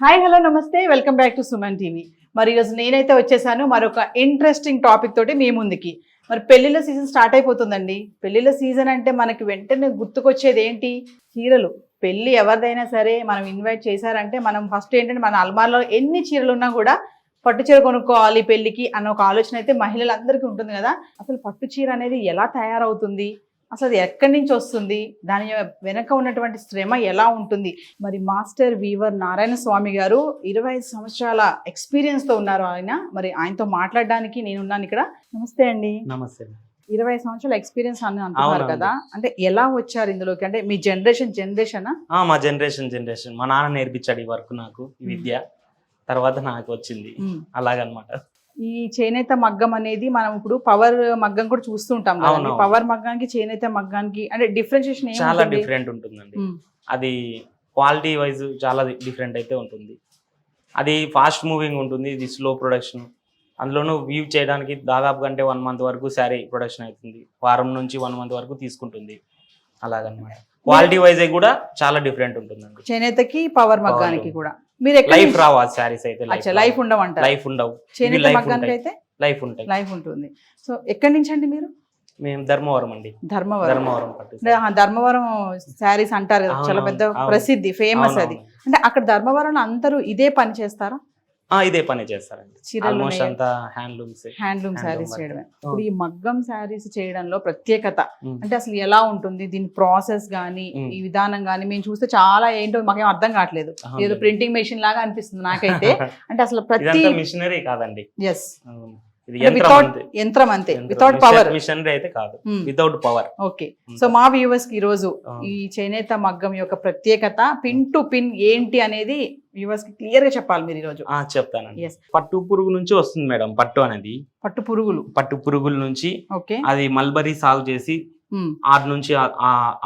Hi hello నమస్తే welcome back to Suman TV. మరి ఈరోజు నేనైతే వచ్చేసాను మరొక ఇంట్రెస్టింగ్ టాపిక్ తోటి మీ ముందుకి. మరి పెళ్లిళ్ళ సీజన్ స్టార్ట్ అయిపోతుందండి. పెళ్లిళ్ళ సీజన్ అంటే మనకి వెంటనే గుర్తుకొచ్చేది ఏంటి? చీరలు. పెళ్లి ఎవరిదైనా సరే మనం ఇన్వైట్ చేశారంటే మనం ఫస్ట్ ఏంటంటే మన అల్మార్లో ఎన్ని చీరలు ఉన్నా కూడా పట్టు చీర కొనుక్కోవాలి పెళ్లికి అన్న ఒక ఆలోచన అయితే మహిళలందరికీ ఉంటుంది కదా. అసలు పట్టు చీర అనేది ఎలా తయారవుతుంది, అసలు అది ఎక్కడి నుంచి వస్తుంది, దాని వెనక ఉన్నటువంటి శ్రమ ఎలా ఉంటుంది? మరి మాస్టర్ వీవర్ నారాయణ స్వామి గారు 25 సంవత్సరాల ఎక్స్పీరియన్స్ తో ఉన్నారు ఆయన. మరి ఆయనతో మాట్లాడడానికి నేను ఉన్నాను ఇక్కడ. నమస్తే అండి. నమస్తే. 20 సంవత్సరాల ఎక్స్పీరియన్స్ అని అంటున్నారు కదా, అంటే ఎలా వచ్చారు ఇందులోకి? అంటే మీ జనరేషన్ మా జనరేషన్ మా నాన్న నేర్పించాడు ఈ వర్క్, నాకు ఈ విద్య. తర్వాత నాకు వచ్చింది అలాగనమాట. ఈ చేనేత మగ్గం అనేది మనం ఇప్పుడు పవర్ మగ్గం కూడా చూస్తుంటాం కదా. పవర్ మగ్గానికి చేనేత మగ్గానికి అంటే డిఫరెన్షియేషన్ చాలా డిఫరెంట్ ఉంటుందండి. అది క్వాలిటీ వైజ్ చాలా డిఫరెంట్ అయితే ఉంటుంది. అది ఫాస్ట్ మూవింగ్ ఉంటుంది, ఇది స్లో ప్రొడక్షన్. అందులోనూ వ్యూ చేయడానికి దాదాపు కంటే 1 month వరకు శారీ ప్రొడక్షన్ అవుతుంది. వారం నుంచి 1 month వరకు తీసుకుంటుంది. అలాగనమాట. క్వాలిటీ వైజ్ కూడా చాలా డిఫరెంట్ ఉంటుందండి చేనేతకి పవర్ మగ్గానికి కూడా. మీరు లైఫ్ రావు ఆ శారీస్ అయితే, లైఫ్ ఉండవు. లైఫ్ ఉండవు. చేనేత మగ్గానికి అయితే లైఫ్ ఉంటాయి, లైఫ్ ఉంటుంది. సో ఎక్కడి నుంచి అండి మీరు? మేము ధర్మవరం అండి. ధర్మవరం శారీస్ అంటారు కదా, చాలా పెద్ద ప్రసిద్ధి, ఫేమస్ అది. అంటే అక్కడ ధర్మవరం అందరూ ఇదే పని చేస్తారా? ఇదే పని చేస్తారండి. ఆల్మోస్ట్ అంతా హ్యాండ్లూమ్ శారీస్ చేయడమే. ఇప్పుడు ఈ మగ్గం శారీస్ చేయడంలో ప్రత్యేకత అంటే అసలు ఎలా ఉంటుంది? దీని ప్రాసెస్ గానీ ఈ విధానం గానీ మేము చూస్తే చాలా ఏంటో మాకేం అర్థం కావట్లేదు. ఏదో ప్రింటింగ్ మెషిన్ లాగా అనిపిస్తుంది నాకైతే. అంటే అసలు ప్రతి మిషనరీ కాదండి. ఎస్, యంత్రం అంతే, వితౌట్ పవర్. మిషనరీ అయితే కాదు, వితౌట్ పవర్. ఓకే. సో మా వ్యూవర్స్ కి ఈ రోజు ఈ చేనేత మగ్గం యొక్క ప్రత్యేకత, పిన్ టు పిన్ ఏంటి అనేది వ్యూవర్స్ కి క్లియర్ గా చెప్పాలి మీరు ఈ రోజు. చెప్తానండి. పట్టు పురుగు నుంచి వస్తుంది మేడం పట్టు అనేది. పట్టు పురుగుల నుంచి అది మల్బరీ సాగు చేసి ఆటి నుంచి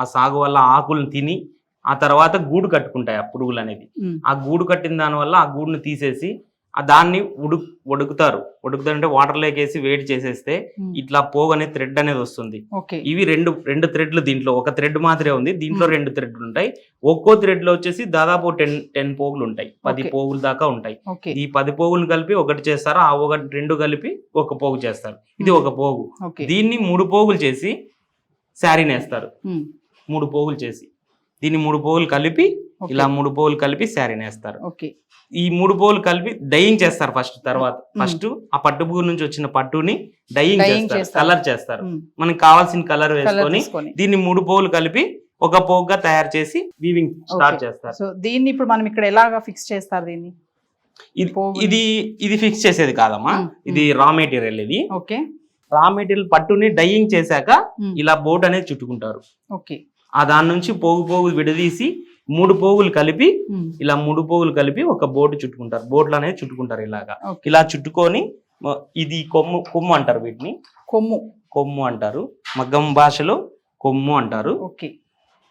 ఆ సాగు వల్ల ఆకులను తిని ఆ తర్వాత గూడు కట్టుకుంటాయి ఆ పురుగులు అనేది. ఆ గూడు కట్టిన దాని వల్ల ఆ గూడును తీసేసి దాన్ని ఉడుకుతారంటే వాటర్ లేకేసి వేడి చేసేస్తే ఇట్లా పోగు అనే థ్రెడ్ అనేది వస్తుంది. ఇవి రెండు థ్రెడ్లు, దీంట్లో ఒక థ్రెడ్ మాత్రమే ఉంది, దీంట్లో 2 థ్రెడ్లు ఉంటాయి. ఒక్కో థ్రెడ్ లో వచ్చేసి దాదాపు 10 పోగులు ఉంటాయి, 10 పోగులు దాకా ఉంటాయి. ఈ 10 పోగులు కలిపి ఒకటి చేస్తారు, ఆ 2 కలిపి ఒక పోగు చేస్తారు. ఇది ఒక పోగు. దీన్ని 3 పోగులు చేసి శారీ నేస్తారు. 3 పోగులు చేసి దీన్ని 3 పోగులు కలిపి ఇలా 3 పోగులు కలిపి శారీ నేస్తారు. ఈ 3 పోగులు కలిపి డైయింగ్ చేస్తారు ఫస్ట్ ఆ పట్టు పువ్వు నుంచి వచ్చిన పట్టుని డైయింగ్ చేస్తారు, కలర్ చేస్తారు. మనకి కావాల్సిన కలర్ వేసుకొని దీన్ని 3 పోగులు కలిపి ఒక పోగుగా తయారు చేసి వీవింగ్ స్టార్ట్ చేస్తారు. సో దీన్ని ఇప్పుడు మనం ఇక్కడ ఎలాగా ఫిక్స్ చేస్తారు? దీన్ని ఇది ఫిక్స్ చేసేది కాదమ్మా, ఇది రా మెటీరియల్. ఇది రా మెటీరియల్ పట్టుని డైయింగ్ చేశాక ఇలా బోర్డు అనేది చుట్టుకుంటారు. దాని నుంచి పోగు విడదీసి 3 పోగులు కలిపి ఇలా 3 పోగులు కలిపి ఒక బోర్డు చుట్టుకుంటారు. బోర్డులు అనేది చుట్టుకుంటారు ఇలాగా. ఇలా చుట్టుకొని ఇది కొమ్ము అంటారు, వీటిని కొమ్ము అంటారు, మగ్గం భాషలో కొమ్ము అంటారు.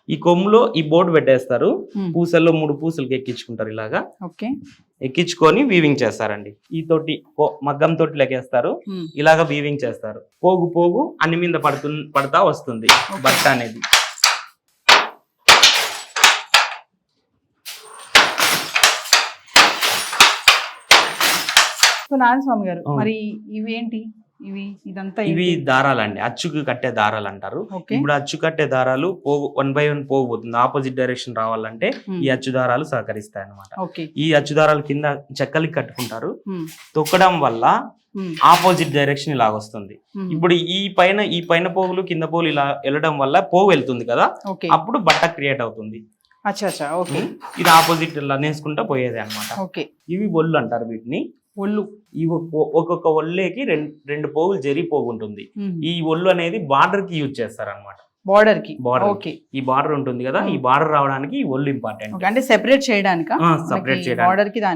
ఈ కొమ్ములో ఈ బోర్డు పెట్టేస్తారు, పూసల్లో 3 పూసలకి ఎక్కించుకుంటారు. ఇలాగా ఎక్కించుకొని వీవింగ్ చేస్తారండి. ఈ తోటి మగ్గం తోటి లెక్కేస్తారు, ఇలాగా వీవింగ్ చేస్తారు. పోగు అన్ని మీద పడతా వస్తుంది బట్ట అనేది. నారాయణ స్వామి గారు, మరి ఇవేంటి? ఇవి దారాలండి, అచ్చుకు కట్టే దారాలు అంటారు. ఇప్పుడు అచ్చు కట్టే దారాలు 1 by 1 పోగు పోతుంది, ఆపోజిట్ డైరెక్షన్ రావాలంటే ఈ అచ్చు దారాలు సహకరిస్తాయి అన్నమాట. ఈ అచ్చు దారాలు కింద చెక్కలకి కట్టుకుంటారు. తొక్కడం వల్ల ఆపోజిట్ డైరెక్షన్ ఇలా వస్తుంది. ఇప్పుడు ఈ పైన పోగులు కింద పోగులు ఇలా వెళ్ళడం వల్ల పోగు వెళ్తుంది కదా, అప్పుడు బట్ట క్రియేట్ అవుతుంది. ఇది ఆపోజిట్ ఇలా నేసుకుంటా పోయేది అనమాట. ఇవి ఒళ్ళు అంటారు వీటిని. ఇవి ఒక్కొక్క ఒళ్ళేకి 2 పోగులు పోగు ఉంటుంది. ఈ ఒళ్ళు అనేది బార్డర్ కి యూజ్ చేస్తారు అనమాట. ఈ బార్డర్ ఉంటుంది కదా, ఈ బార్డర్ రావడానికి ఈ ఒళ్ళు ఇంపార్టెంట్. అంటే సెపరేట్ చేయడానికి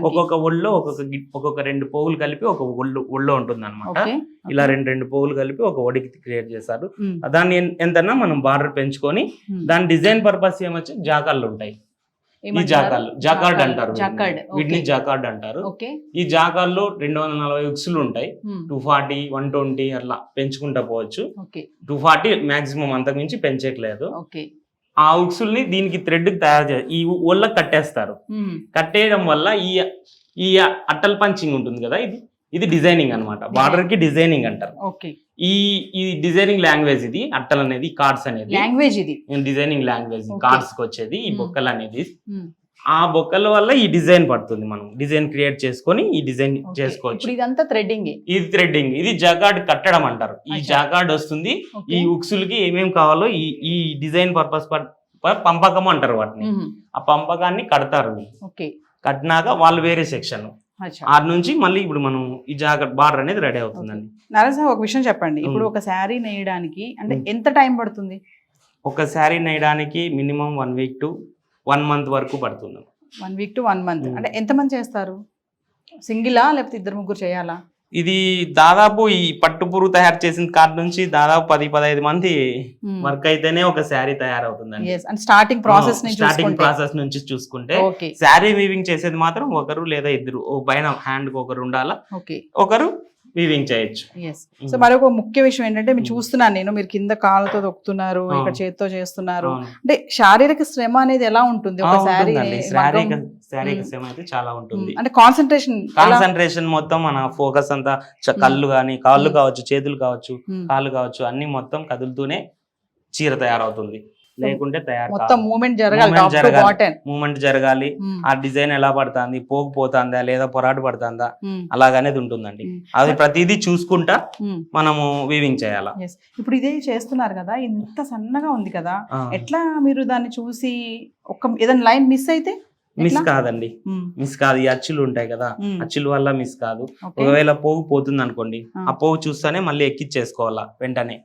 ఒక్కొక్క ఒళ్ళో ఒక్కొక్క 2 పోగులు కలిపి ఒక ఒళ్ళో ఉంటుంది అనమాట. ఇలా 2 పోగులు కలిపి ఒక ఒడికి క్రియేట్ చేస్తారు. దాన్ని ఎంతన్నా మనం బార్డర్ పెంచుకొని దాని డిజైన్ పర్పస్ ఏమొచ్చి జాకాళ్ళు ఉంటాయి. ఈ జాకార్డ్ అంటారు, వీటిని జాకార్డ్ అంటారు. ఈ జాకార్లో 240 ఉక్సులు ఉంటాయి. 240, 120 అట్లా పెంచుకుంటా పోవచ్చు. 240 మాక్సిమం, అంతకు మించి పెంచేయలేదు. ఆ ఉక్సుల్ని దీనికి థ్రెడ్ తయారు చేసి ఈ ఒళ్ళకి కట్టేస్తారు. కట్టేయడం వల్ల ఈ అట్టల్ పంచింగ్ ఉంటుంది కదా, ఇది డిజైనింగ్ అనమాట. బార్డర్ కి డిజైనింగ్ అంటారు. ఈ డిజైనింగ్ లాంగ్వేజ్ ఇది అట్టల్ అనేది, కార్డ్స్ అనేది లాంగ్వేజ్, ఇది డిజైనింగ్ లాంగ్వేజ్. కార్డ్స్ కి వచ్చేది ఈ బొక్కలు అనేది. ఆ బొక్కల వల్ల ఈ డిజైన్ పడుతుంది. మనం డిజైన్ క్రియేట్ చేసుకొని ఈ డిజైన్ చేసుకోవచ్చు. ఇదంతా థ్రెడ్డింగ్, ఇది థ్రెడ్డింగ్, ఇది జాగార్డ్ కట్టడం అంటారు. ఈ జాగార్డ్ వస్తుంది. ఈ ఉక్సులకి ఏమేమి కావాలో ఈ డిజైన్ పర్పస్ పంపకం అంటారు వాటిని. ఆ పంపకాన్ని కడతారు. కట్టినాక వాళ్ళు వేరే సెక్షన్ ఆ నుంచి మళ్ళీ ఇప్పుడు మనం ఈ జాకెట్ బార్డర్ అనేది రెడీ అవుతుందండి. నారాయణ సార్, ఒక విషయం చెప్పండి. ఇప్పుడు ఒక శారీ నేయడానికి అంటే ఎంత టైం పడుతుంది? ఒక sari నేయడానికి minimum 1 week to 1 month వరకు పడుతుంది. 1 week to 1 month. అంటే ఎంతమంది చేస్తారు? సింగిలా లేకపోతే 2-3 చేయాలా? ఇది దాదాపు ఈ పట్టు పురుగు తయారు చేసిన కార్డ్ నుంచి దాదాపు 10-15 మంది వర్క్ అయితేనే ఒక శారీ తయారవుతుందండి. స్టార్టింగ్ ప్రాసెస్ నుంచి చూసుకుంటే శారీ వీవింగ్ చేసేది మాత్రం ఒకరు లేదా ఇద్దరు, పైన హ్యాండ్ కి ఒకరు ఉండాలా, ఒకరు వీవింగ్ చేయొచ్చు. సో మరొక ముఖ్య విషయం ఏంటంటే, మీరు చూస్తున్నాను నేను, మీరు కింద కాళ్ళతో తొక్కుతున్నారు, ఇక్కడ చేతితో చేస్తున్నారు. అంటే శారీరక శ్రమ అనేది ఎలా ఉంటుంది? ఒక శారీరక శ్రమ అయితే చాలా ఉంటుంది. అంటే కాన్సన్ట్రేషన్ మొత్తం మన ఫోకస్ అంతా కళ్ళు కానీ, కాళ్ళు కావచ్చు, చేతులు కావచ్చు, కాళ్ళు కావచ్చు, అన్ని మొత్తం కదులుతూనే చీర తయారవుతుంది. లేకుంటే మొత్తం మూమెంట్ జరగాలి. ఆ డిజైన్ ఎలా పడుతుంది, పోగుపోతుందా లేదా పొరాటు పడుతుందా అలాగనేది ఉంటుందండి. అది ప్రతిదీ చూసుకుంటా మనము వీవింగ్ చేయాలా. ఇప్పుడు ఇదే చేస్తున్నారు కదా, ఇంత సన్నగా ఉంది కదా, ఎట్లా మీరు దాన్ని చూసి ఏదైనా లైన్ మిస్ అయితే? మిస్ కాదండి, మిస్ కాదు. ఈ అచ్చులు ఉంటాయి కదా, అచ్చుల వల్ల మిస్ కాదు. ఒకవేళ పోగు పోతుంది అనుకోండి, ఆ పోగు చూస్తానే మళ్ళీ ఎక్కిచ్చేసుకోవాలా వెంటనే.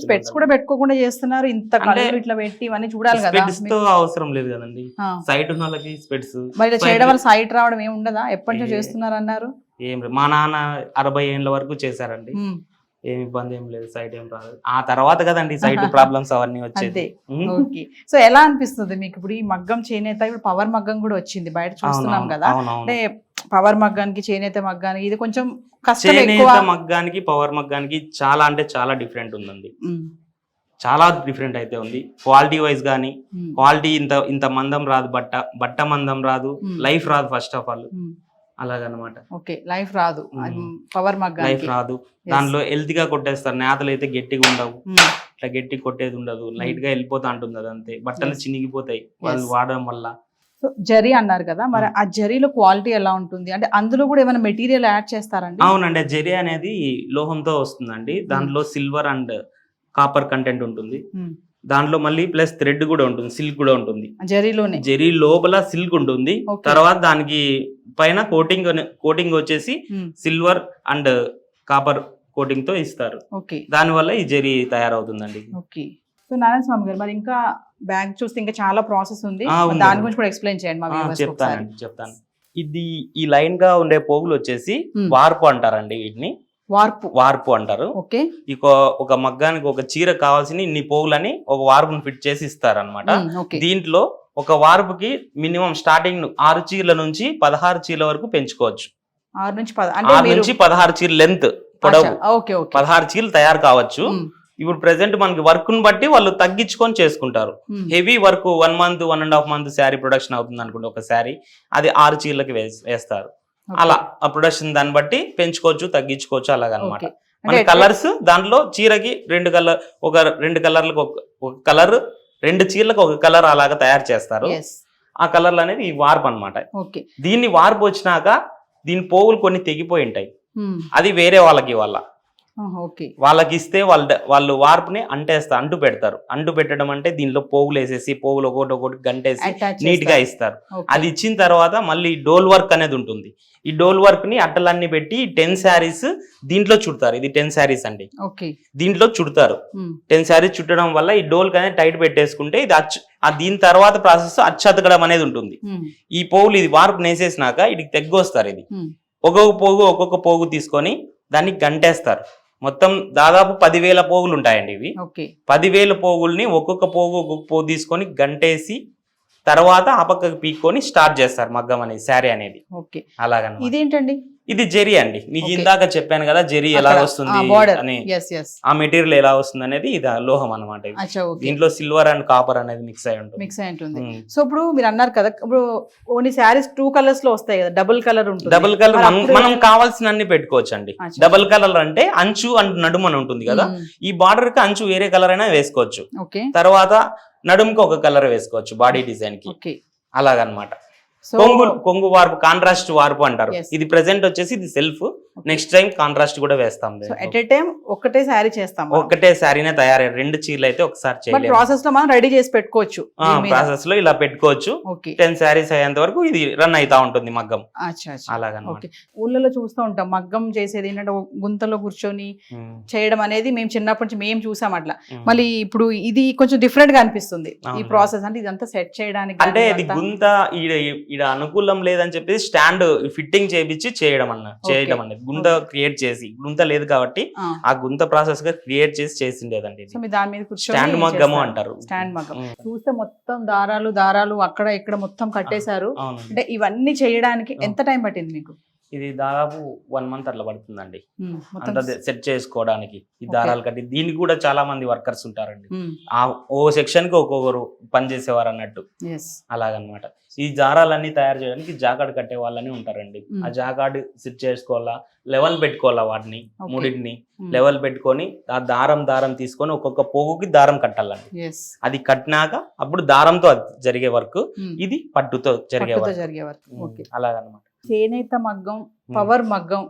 స్పెట్స్ కూడా పెట్టుకోకుండా చేస్తున్నారు, ఇంత ఇట్లా పెట్టి ఇవన్నీ చూడాలి కదా. స్పెట్స్ తో అవసరం లేదు కదండి, సైట్ ఉన్న వాళ్ళకి స్పెట్స్. మరి చేయడం వల్ల సైట్ రావడం ఏమి ఉండదా? ఎప్పటి నుంచి చేస్తున్నారు అన్నారు? ఏం, మా నాన్న 60 ఏళ్ళ వరకు చేశారండి. ఏమి ఇబ్బంది ఏం లేదు, సైట్ ఏం రాదు. ఆ తర్వాత కదండి సైట్ ప్రాబ్లమ్స్ అవన్నీ వచ్చేది. సో ఎలా అనిపిస్తుంది మీకు ఇప్పుడు ఈ మగ్గం చేనేత? ఇప్పుడు పవర్ మగ్గం కూడా వచ్చింది, బయట చూస్తున్నాం కదా. అంటే పవర్ మగ్గానికి, చేనేత మగ్గానికి ఇది కొంచెం కష్టం. చేనేత మగ్గానికి పవర్ మగ్గానికి చాలా అంటే చాలా డిఫరెంట్ ఉందండి. చాలా డిఫరెంట్ అయితే ఉంది. క్వాలిటీ వైజ్ గానీ, క్వాలిటీ ఇంత మందం రాదు, బట్ట మందం రాదు, లైఫ్ రాదు ఫస్ట్ ఆఫ్ ఆల్. అలాగనమాట. లైఫ్ రాదు, పవర్ మగ్గం లైఫ్ రాదు. దానిలో హెల్త్ గా కొట్టేస్తారు. నేతలు అయితే గట్టిగా ఉండవు, ఇట్లా గట్టి కొట్టేది ఉండదు, లైట్ గా వెళ్ళిపోతా ఉంటుంది. అదంతే, బట్టలు చినిగిపోతాయి వాళ్ళు వాడడం వల్ల. జరీ అన్నారు కదా, మరి ఆ జరీలో క్వాలిటీ ఎలా ఉంటుంది? అంటే అందులో కూడా ఏమైనా మెటీరియల్ యాడ్ చేస్తారండి? అవునండి, జరీ అనేది లోహంతో వస్తుందండి. దాంట్లో సిల్వర్ అండ్ కాపర్ కంటెంట్ ఉంటుంది. దాంట్లో మళ్ళీ ప్లస్ థ్రెడ్ కూడా ఉంటుంది, సిల్క్ కూడా ఉంటుంది. జరీ లోపల సిల్క్ ఉంటుంది. తర్వాత దానికి పైన కోటింగ్ వచ్చేసి సిల్వర్ అండ్ కాపర్ కోటింగ్ తో ఇస్తారు. దాని వల్ల ఈ జరీ తయారవుతుందండి. సో నారాయణ స్వామి గారు, మరి ఇంకా బ్యాగ్ చూస్తే ఇంకా చాలా ప్రాసెస్ ఉంది, దాని గురించి కూడా ఎక్స్ప్లెయిన్ చేయండి. చెప్తాను. ఇది ఈ లైన్ గా ఉండే పోగులు వచ్చేసి వార్పు అంటారండి. వీటిని వార్పు అంటారు. ఒక మగ్గానికి ఒక చీర కావాల్సిన ఇన్ని పోగులని ఒక వార్పును ఫిట్ చేసి ఇస్తారు అనమాట. దీంట్లో ఒక వార్పుకి మినిమం స్టార్టింగ్ 6 చీరల నుంచి 16 చీరల వరకు పెంచుకోవచ్చు. 6 నుంచి 16 చీరల లెంత్ పొడవు 16 చీరలు తయారు కావచ్చు. ఇప్పుడు ప్రెసెంట్ మనకి వర్క్ ను బట్టి వాళ్ళు తగ్గించుకొని చేసుకుంటారు. Heavy work 1 month 1.5 month sari production అవుతుంది అనుకుంటే ఒక శారీ, అది 6 చీరలకి వేస్తారు. అలా ఆ ప్రొడక్షన్ దాన్ని బట్టి పెంచుకోవచ్చు, తగ్గించుకోవచ్చు, అలాగనమాట. మన కలర్స్ దాంట్లో చీరకి 2 కలర్లకు ఒక కలర్, 2 చీరలకు ఒక కలర్ అలాగా తయారు చేస్తారు. ఆ కలర్లు అనేది ఈ వార్పు అనమాట. దీన్ని వార్పు వచ్చినాక దీని పోగులు కొన్ని తెగిపోయి ఉంటాయి, అది వేరే వాళ్ళకి వాళ్ళకి ఇస్తే వాళ్ళు వార్పుని అంటు పెడతారు. అంటు పెట్టడం అంటే దీనిలో పోగులు వేసేసి పోగులు ఒకటి గంటేసి నీట్ గా ఇస్తారు. అది ఇచ్చిన తర్వాత మళ్ళీ డోల్ వర్క్ అనేది ఉంటుంది. ఈ డోల్ వర్క్ ని అట్టలన్నీ పెట్టి 10 శారీస్ దీంట్లో చుడతారు. ఇది 10 శారీస్ అండి, దీంట్లో చుడతారు. 10 శారీస్ చుట్టడం వల్ల ఈ డోల్ అనేది టైట్ పెట్టేసుకుంటే ఇది దీని తర్వాత ప్రాసెస్ అచ్చతకడం అనేది ఉంటుంది. ఈ పోగులు ఇది వార్పు నేసేసినాక ఇది తెగ్గొస్తారు. ఇది ఒక్కొక్క పోగు తీసుకొని దాన్ని గంటేస్తారు. మొత్తం దాదాపు 10,000 పోగులు ఉంటాయండి ఇవి. 10,000 పోగుల్ని ఒక్కొక్క పోగు తీసుకొని గంటేసి తర్వాత ఆ పక్కకి పీక్కొని స్టార్ట్ చేస్తారు మగ్గం అనేది, శారీ అనేది. ఓకే, అలాగనమాట. ఇదేంటండి? ఇది జెరీ అండి. నీకు ఇందాక చెప్పాను కదా జెరీ ఎలా వస్తుంది అని, ఆ మెటీరియల్ ఎలా వస్తుంది అనేది ఇది లోహం అనమాట. దీంట్లో సిల్వర్ అండ్ కాపర్ అనేది మిక్స్ అయి ఉంటుంది. సో ఇప్పుడు మీరు అన్నారు కదా, ఇప్పుడు ఓన్లీ శారీస్ 2 కలర్స్ లో వస్తాయి కదా, డబుల్ కలర్ ఉంటుంది. డబుల్ కలర్ మనం కావాల్సిన అన్ని పెట్టుకోవచ్చు అండి. డబుల్ కలర్ అంటే అంచు అండ్ నడుము అని ఉంటుంది కదా, ఈ బార్డర్ కి అంచు వేరే కలర్ అయినా వేసుకోవచ్చు. తర్వాత నడుముకి ఒక కలర్ వేసుకోవచ్చు బాడీ డిజైన్ కి, అలాగనమాట. కొంగు వార్పు, కాంట్రాస్ట్ వార్పు అంటారు. ఇది ప్రెసెంట్ వచ్చేసి ఇది సెల్ఫ్, నెక్స్ట్ టైం కాంట్రాస్ట్ కూడా వేస్తాం. ఎట్ ఏ టైం ఒకటే శారీ చేస్తాం, ఒకటే శారీనే తయారై 2 చీరలు అయితే ఒకసారి చేయాలి. ప్రాసెస్ లో మనం రెడీ చేసి పెట్టుకోవచ్చు, ప్రాసెస్ లో ఇలా పెట్టుకోవచ్చు. 10 శారీస్ అయ్యేంత వరకు ఇది రన్ అయితా ఉంటుంది మగ్గం. అలాగనమాట. ఊళ్ళలో చూస్తూ ఉంటాం మగ్గం చేసేది ఏంటంటే గుంతలో కూర్చొని చేయడం అనేది మేము చిన్నప్పటి నుంచి మేము చూసాం అట్లా. మళ్ళీ ఇప్పుడు ఇది కొంచెం డిఫరెంట్ గా అనిపిస్తుంది ఈ ప్రాసెస్, అంటే ఇదంతా సెట్ చేయడానికి. అంటే ఇది గుంత ఈడ అనుకూలం లేదని చెప్పి స్టాండ్ ఫిట్టింగ్ చేయించి చేయడం అనేది గుంత క్రియేట్ చేసి, గుంత లేదు కాబట్టి ఆ గుంత ప్రాసెస్ గా క్రియేట్ చేసి చేసిండేదండి. దాని మీద స్టాండ్ మగ్గము అంటారు. స్టాండ్ మగ్గం చూస్తే మొత్తం దారాలు అక్కడ ఇక్కడ మొత్తం కట్టేశారు. అంటే ఇవన్నీ చేయడానికి ఎంత టైం పట్టింది మీకు? ఇది దాదాపు 1 మంత్ అట్లా పడుతుందండి అంత సెట్ చేసుకోవడానికి. ఈ దారాలు కట్టి దీనికి కూడా చాలా మంది వర్కర్స్ ఉంటారండి. ఆ ఓ సెక్షన్ కి ఒక్కొక్కరు పని చేసేవారు అన్నట్టు, అలాగనమాట. ఈ దారాలన్నీ తయారు చేయడానికి జాకాడ్ కట్టే వాళ్ళని ఉంటారండి. ఆ జాకాడ్ సెట్ చేసుకోవాలా, లెవెల్ పెట్టుకోవాలా, వాటిని మూడింటిని లెవెల్ పెట్టుకొని ఆ దారం తీసుకొని ఒక్కొక్క పోగుకి దారం కట్టాలండి. అది కట్టినాక అప్పుడు దారంతో జరిగే వర్క్, ఇది పట్టుతో జరిగే వర్క్, అలాగనమాట. చేనేత మగ్గం, పవర్ మగ్గం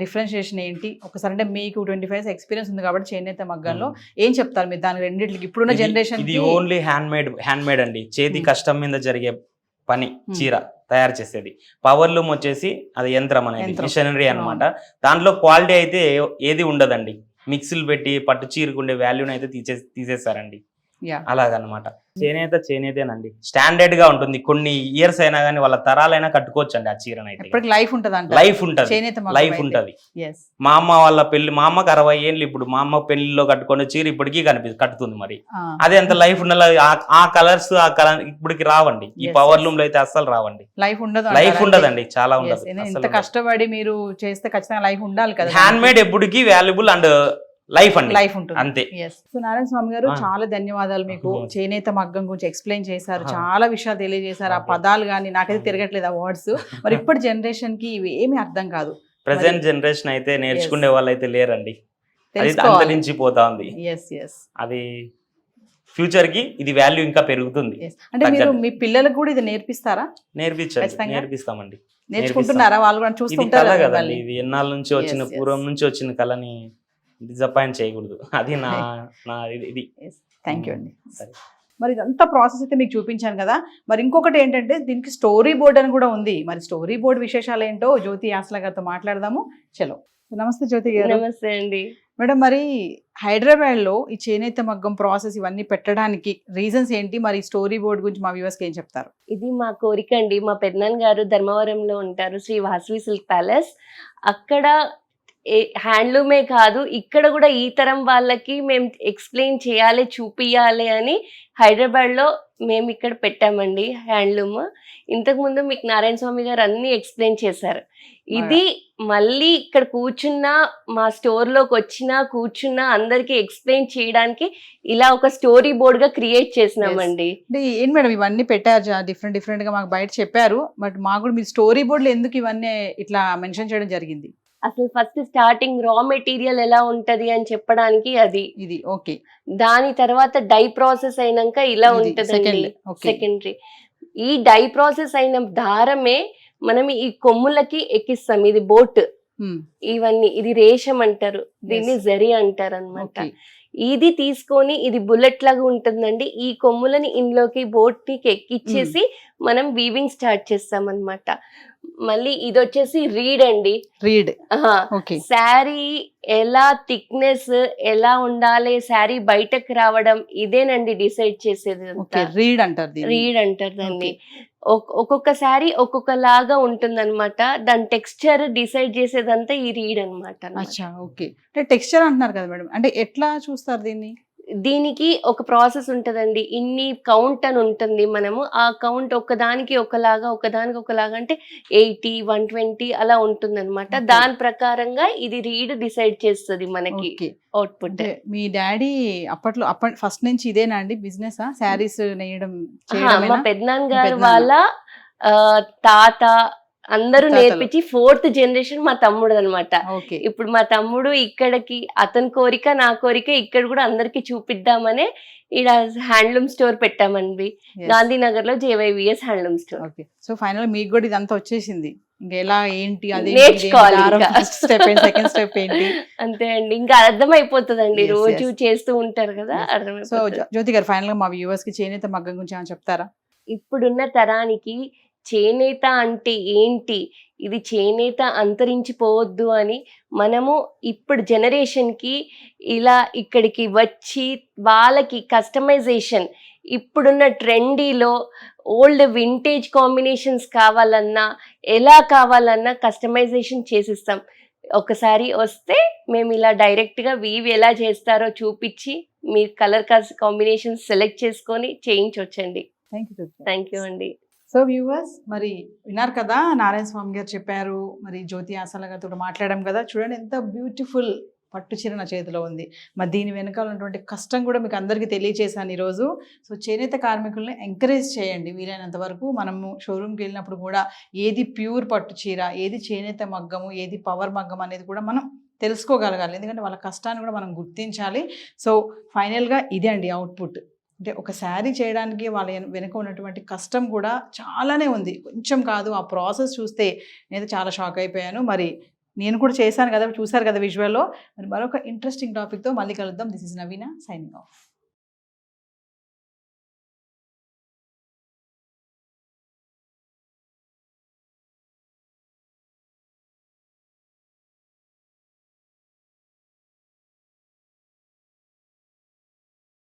డిఫరెన్షియేషన్ ఏంటి ఒకసారి? అంటే మీకు 25 years ఎక్స్పీరియన్స్ ఉంది కాబట్టి చేనేత మగ్గంలో ఏం చెప్తారు మీరు దాని రెండింటికి? ఇప్పుడున్న జనరేషన్ ఇది ఓన్లీ హ్యాండ్ మేడ్ అండి, చేతి కష్టం మీద జరిగే పని, చీర తయారు చేసేది. పవర్ లూమ్ వచ్చేసి అది యంత్రం అనేది, మిషనరీ అనమాట. దాంట్లో క్వాలిటీ అయితే ఏది ఉండదండి. మిక్సీలు పెట్టి పట్టు చీరకు ఉండే వాల్యూని అయితే తీసేస్తారండి. అలాగనమాట. చేనేతేనండి, స్టాండర్డ్ గా ఉంటుంది. కొన్ని ఇయర్స్ అయినా కానీ వాళ్ళ తరాలైనా కట్టుకోవచ్చు అండి ఆ చీరను అయితే. లైఫ్ ఉంటుంది, లైఫ్ ఉంటది. మా అమ్మ వాళ్ళ పెళ్లి, మా అమ్మకి 60 ఏళ్ళు ఇప్పుడు, మా అమ్మ పెళ్లిలో కట్టుకునే చీర ఇప్పటికీ కట్టుతుంది. మరి అదే అంత లైఫ్ ఉండాలి. ఆ కలర్స్ ఇప్పటికి రావండి, ఈ పవర్ లూమ్ లో అయితే అస్సలు రావండి. లైఫ్ ఉండదండి, చాలా ఉండదు. ఇంత కష్టపడి మీరు చేస్తే ఖచ్చితంగా లైఫ్ ఉండాలి కదా. హ్యాండ్ మేడ్ ఎప్పటికీ వాల్యుబుల్ అండ్ లైఫ్ ఉంటుంది అంతే. సో నారాయణ స్వామి గారు చాలా ధన్యవాదాలు మీకు. చేనేత మగ్గం గురించి ఎక్స్ప్లెయిన్ చేశారు, చాలా విషయాలు తెలియజేశారు. ఆ పదాలు కానీ నాకైతే తిరగట్లేదు ఆ వర్డ్స్. మరి ఇప్పటి జనరేషన్ కి ఇవి ఏమి అర్థం కాదు. ప్రెసెంట్ జనరేషన్ అయితే నేర్చుకునే వాళ్ళు అయితే లేరండి, అంతరించిపోతా ఉంది. అది ఫ్యూచర్ కి ఇది వాల్యూ ఇంకా పెరుగుతుంది. అంటే మీరు మీ పిల్లలకు కూడా ఇది నేర్పిస్తారా? నేర్పిస్తామండి. నేర్చుకుంటున్నారా? వాళ్ళు కూడా చూస్తుంటారు కదండి. ఇది ఎన్నాళ్ళ నుంచి వచ్చిన, పూర్వం నుంచి వచ్చిన కళని డిసప్పాయింట్ చేయకూడదు, అది నా ఇది. థ్యాంక్ యూ అండి. మరి ఇదంతా ప్రాసెస్ అయితే మీకు చూపించాను కదా. మరి ఇంకొకటి ఏంటంటే దీనికి స్టోరీ బోర్డ్ అని కూడా ఉంది. మరి స్టోరీ బోర్డ్ విశేషాలు ఏంటో జ్యోతి యాస్లా గారితో మాట్లాడదాము. చలో. నమస్తే జ్యోతి గారు. నమస్తే అండి మేడం. మరి హైదరాబాద్ లో ఈ చేనేత మగ్గం ప్రాసెస్ ఇవన్నీ పెట్టడానికి రీజన్స్ ఏంటి? మరి స్టోరీ బోర్డ్ గురించి మా వ్యూవర్స్ కి ఏం చెప్తారు? ఇది మా కోరిక అండి. మా పెద్దనాన్న గారు ధర్మవరంలో ఉంటారు, శ్రీ వాసవి సిల్క్ ప్యాలెస్. అక్కడ హ్యాండ్లూమే కాదు, ఇక్కడ కూడా ఈ తరం వాళ్ళకి మేము ఎక్స్ప్లెయిన్ చేయాలి, చూపియాలి అని హైదరాబాద్లో మేము ఇక్కడ పెట్టామండి హ్యాండ్లూమ్. ఇంతకుముందు మీకు నారాయణ స్వామి గారు అన్నీ ఎక్స్ప్లెయిన్ చేశారు. ఇది మళ్ళీ ఇక్కడ కూర్చున్నా, మా స్టోర్లోకి వచ్చినా కూర్చున్నా అందరికి ఎక్స్ప్లెయిన్ చేయడానికి ఇలా ఒక స్టోరీ బోర్డ్ గా క్రియేట్ చేసినామండి. ఏం మేడం ఇవన్నీ పెట్టారు డిఫరెంట్ గా మాకు బయట చెప్పారు, బట్ మాకు కూడా మీరు స్టోరీ బోర్డ్ లో ఎందుకు ఇవన్నీ ఇట్లా మెన్షన్ చేయడం జరిగింది? అసలు ఫస్ట్ స్టార్టింగ్ రా మెటీరియల్ ఎలా ఉంటది అని చెప్పడానికి అది ఇది ఓకే. దాని తర్వాత డై ప్రాసెస్ అయినాక ఇలా ఉంటది సెకండరీ. ఈ డై ప్రాసెస్ అయిన దారమే మనం ఈ కొమ్ములకి ఎక్కిస్తాం. ఇది బోట్, ఇవన్నీ ఇది రేషం అంటారు, దీన్ని జరీ అంటారు అన్నమాట. ఇది తీసుకొని ఇది బుల్లెట్ లాగా ఉంటుందండి. ఈ కొమ్ములని ఇంట్లోకి బోట్ కి ఎక్కిచ్చేసి మనం వీవింగ్ స్టార్ట్ చేస్తాం అన్నమాట. మళ్ళీ ఇది వచ్చేసి రీడ్ అండి. రీడ్ శారీ ఎలా థిక్నెస్ ఎలా ఉండాలి, శారీ బయటకు రావడం ఇదేనండి డిసైడ్ చేసేది. రీడ్ అంటారు దాన్ని. ఒక్కొక్క శారీ ఒక్కొక్క లాగా ఉంటుంది అనమాట. దాని టెక్స్చర్ డిసైడ్ చేసేదంతా ఈ రీడ్ అనమాట. ఓకే. టెక్స్చర్ అంటున్నారు కదా మేడం, అంటే ఎట్లా చూస్తారు దీన్ని? దీనికి ఒక ప్రాసెస్ ఉంటదండి. ఇన్ని కౌంట్ అని ఉంటుంది. మనము ఆ కౌంట్ ఒకదానికి ఒకలాగా అంటే 80, 120 అలా ఉంటుందన్నమాట. Okay. దాని ప్రకారంగా ఇది రీడ్ డిసైడ్ చేస్తుంది మనకి ఓకే. అవుట్పుట్. అంటే మీ డాడీ అప్పట్లో ఫస్ట్ నుంచి ఇదేనా అండి బిజినెస్? శారీస్ నేయడం మా చేయడమేనా? పెద్దనాన్న మీ గారు పెద్దనాన్న. వాళ్ళ తాత అందరూ తాతలు. నేర్పించి 4th జనరేషన్ మా తమ్ముడు అనమాట. ఓకే. ఇప్పుడు మా తమ్ముడు ఇక్కడికి అతని కోరిక నా కోరిక ఇక్కడ కూడా అందరికి చూపిద్దామనే ఈడ హ్యాండ్లూమ్ స్టోర్ పెట్టామండి. Yes. గాంధీనగర్ లో JYVS handloom store. Okay. So final మీకు కూడా ఇదంతా వచ్చేసింది. ఇంకా ఎలా ఏంటి అదే నేర్చుకోవాలి ఇంకా. ఫస్ట్ స్టెప్ ఏంటి, సెకండ్ స్టెప్ ఏంటి? అంతే అండి, ఇంకా అర్థమైపోతుందండి. Yes, రోజు yes. చేస్తూ ఉంటారు కదా, Yes. సో అర్థమైపోతుంది. జ్యోతి గారు ఫైనల్ గా మా వ్యూవర్స్ కి చేనేత మగ్గం గురించి ఏమైనా చెప్తారా? ఇప్పుడున్న తరానికి చేనేత అంటే ఏంటి, ఇది చేనేత అంతరించిపోవద్దు అని మనము ఇప్పుడు జనరేషన్కి ఇలా ఇక్కడికి వచ్చి వాళ్ళకి కస్టమైజేషన్ ఇప్పుడున్న ట్రెండీలో ఓల్డ్ వింటేజ్ కాంబినేషన్స్ కావాలన్నా ఎలా కావాలన్నా కస్టమైజేషన్ చేసిస్తాం. ఒకసారి వస్తే మేము ఇలా డైరెక్ట్గా వీవి ఎలా చేస్తారో చూపించి మీ కలర్ కాంబినేషన్స్ సెలెక్ట్ చేసుకొని చేయించవచ్చండి. Thank you. థ్యాంక్ యూ అండి. సో వ్యూవర్స్ మరి విన్నారు కదా, నారాయణ స్వామి గారు చెప్పారు, మరి జ్యోతి ఆసల గారితో మాట్లాడాం కదా. చూడండి ఎంత బ్యూటిఫుల్ పట్టు చీర నా చేతిలో ఉంది. మరి దీని వెనకాల ఉన్నటువంటి కష్టం కూడా మీకు అందరికీ తెలియచేశాను ఈరోజు. సో చేనేత కార్మికుల్ని ఎంకరేజ్ చేయండి వీలైనంత వరకు. మనము షోరూమ్కి వెళ్ళినప్పుడు కూడా ఏది ప్యూర్ పట్టు చీర, ఏది చేనేత మగ్గము, ఏది పవర్ మగ్గం అనేది కూడా మనం తెలుసుకోగలగాలి. ఎందుకంటే వాళ్ళ కష్టాన్ని కూడా మనం గుర్తించాలి. సో ఫైనల్గా ఇదే అండి అవుట్పుట్. అంటే ఒక శారీ చేయడానికి వాళ్ళ వెనుక ఉన్నటువంటి కష్టం కూడా చాలానే ఉంది, కొంచెం కాదు. ఆ ప్రాసెస్ చూస్తే నేనైతే చాలా షాక్ అయిపోయాను. మరి నేను కూడా చేశాను కదా, చూశారు కదా విజువల్లో. మరి మరొక ఇంట్రెస్టింగ్ టాపిక్తో మళ్ళీ కలుద్దాం. This is Naveena signing off.